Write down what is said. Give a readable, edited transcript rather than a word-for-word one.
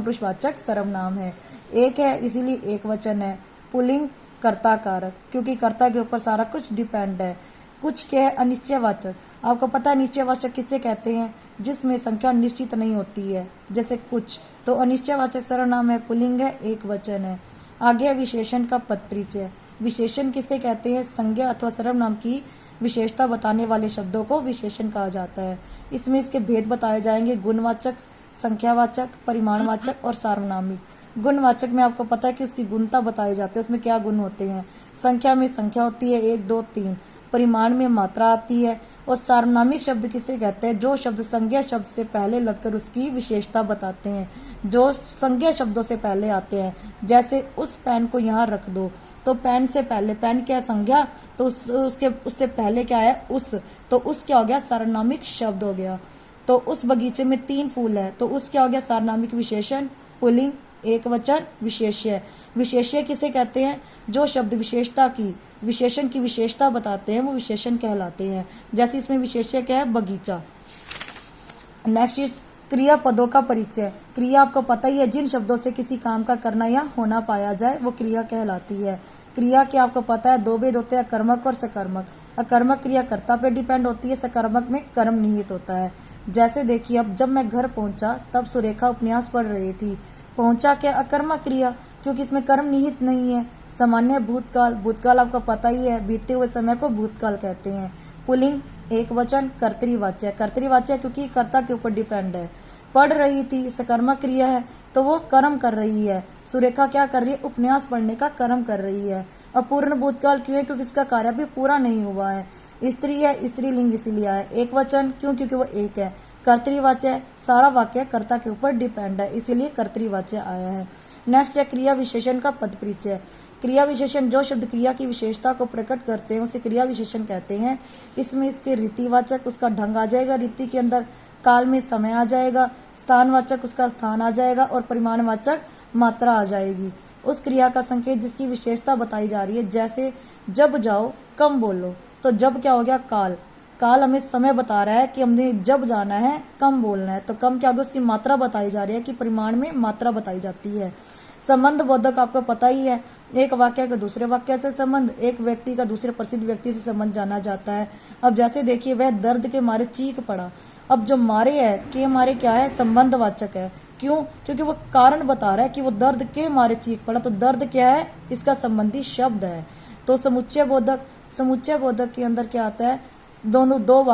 पुरुषवाचक सर्वनाम है। एक है इसीलिए एक वचन है। पुल्लिंग कर्ता कारक, क्योंकि कर्ता के ऊपर सारा कुछ डिपेंड है। कुछ क्या है? अनिश्चयवाचक। आपको पता है निश्चयवाचक किसे कहते हैं? जिसमें संख्या निश्चित नहीं होती है, जैसे कुछ। तो अनिश्चयवाचक सर्वनाम है, पुल्लिंग है, एक वचन है। आगे विशेषण का पद परिचय। विशेषण किसे कहते हैं? संज्ञा अथवा सर्वनाम की विशेषता बताने वाले शब्दों को विशेषण कहा जाता है। इसमें इसके भेद बताए जाएंगे, गुणवाचक, संख्यावाचक, परिमाणवाचक और सार्वनामिक। गुणवाचक में आपको पता है कि उसकी गुणता बताई जाती है, उसमें क्या गुण होते हैं। संख्या में संख्या होती है 1, 2, 3। परिमाण में मात्रा आती है। और सार्वनामिक शब्द किसे कहते हैं? जो शब्द संज्ञा शब्द से पहले लगकर उसकी विशेषता बताते हैं, जो संज्ञा शब्दों से पहले आते हैं। जैसे उस पेन को यहाँ रख दो, तो पेन से पहले, पेन क्या है? संज्ञा, तो उससे पहले क्या है? उस, तो उस क्या हो गया? सार्वनामिक शब्द हो गया। तो उस बगीचे में 3 फूल है, तो उस क्या हो गया? सार्वनामिक विशेषण, पुल्लिंग, एक वचन, विशेष्य। विशेष्य किसे कहते हैं? जो शब्द विशेषता की, विशेषण की विशेषता बताते हैं, वो विशेषण कहलाते हैं। जैसे इसमें विशेष्य क्या है? बगीचा। नेक्स्ट क्रिया पदों का परिचय। क्रिया आपको पता ही है, जिन शब्दों से किसी काम का करना या होना पाया जाए वो क्रिया कहलाती है। क्रिया के आपको पता है 2 भेद होते हैं, अकर्मक और सकर्मक। अकर्मक क्रिया कर्ता पे डिपेंड होती है, सकर्मक में कर्म निहित होता है। जैसे देखिए, अब जब मैं घर पहुंचा तब सुरेखा उपन्यास पढ़ रही थी। पहुंचा क्या? अकर्मक क्रिया, क्योंकि इसमें कर्म निहित नहीं है। सामान्य भूतकाल, भूतकाल आपको पता ही है, बीते हुए समय को भूतकाल कहते हैं। पुल्लिंग, एक वचन, कर्तृवाच्य। कर्तृवाच्य क्योंकि कर्ता के ऊपर डिपेंड है। पढ़ रही थी, सकर्मक क्रिया है, तो वो कर्म कर रही है। सुरेखा क्या कर रही है? उपन्यास पढ़ने का कर्म कर रही है। अपूर्ण भूतकाल क्यों है? क्योंकि इसका कार्य भी पूरा नहीं हुआ है। स्त्री है, स्त्रीलिंग इसीलिए आया। एक वचन क्यों? क्योंकि वो एक है। कर्तृवाच्य, सारा वाक्य कर्ता के ऊपर डिपेंड है, इसीलिए कर्तृवाच्य आया है। नेक्स्ट है क्रिया विशेषण का पद परिचय। क्रिया विशेषण, जो शब्द क्रिया की विशेषता को प्रकट करते हैं उसे क्रिया विशेषण कहते हैं। इसमें इसके रीतिवाचक उसका ढंग आ जाएगा, रीति के अंदर काल में समय आ जाएगा, स्थानवाचक उसका स्थान आ जाएगा और परिमाणवाचक मात्रा आ जाएगी। उस क्रिया का संकेत जिसकी विशेषता बताई जा रही है। जैसे जब जाओ, कम बोलो, तो जब क्या हो गया? काल। काल हमें समय बता रहा है कि हमने जब जाना है, कम बोलना है, तो कम क्या होगा? उसकी मात्रा बताई जा रही है कि परिमाण में मात्रा बताई जाती है। संबंध बोधक आपको पता ही है, एक वाक्य का दूसरे वाक्य से संबंध, एक व्यक्ति का दूसरे प्रसिद्ध व्यक्ति से संबंध जाना जाता है। अब जैसे देखिए, वह दर्द के मारे चीख पड़ा। अब जो मारे है के मारे क्या है? संबंधवाचक है। क्यों? क्योंकि वो कारण बता रहा है कि वो दर्द के मारे चीख पड़ा, तो दर्द क्या है? इसका संबंधी शब्द है। तो समुच्चय बोधक, समुच्चय बोधक के अंदर क्या आता है? दो वाक्य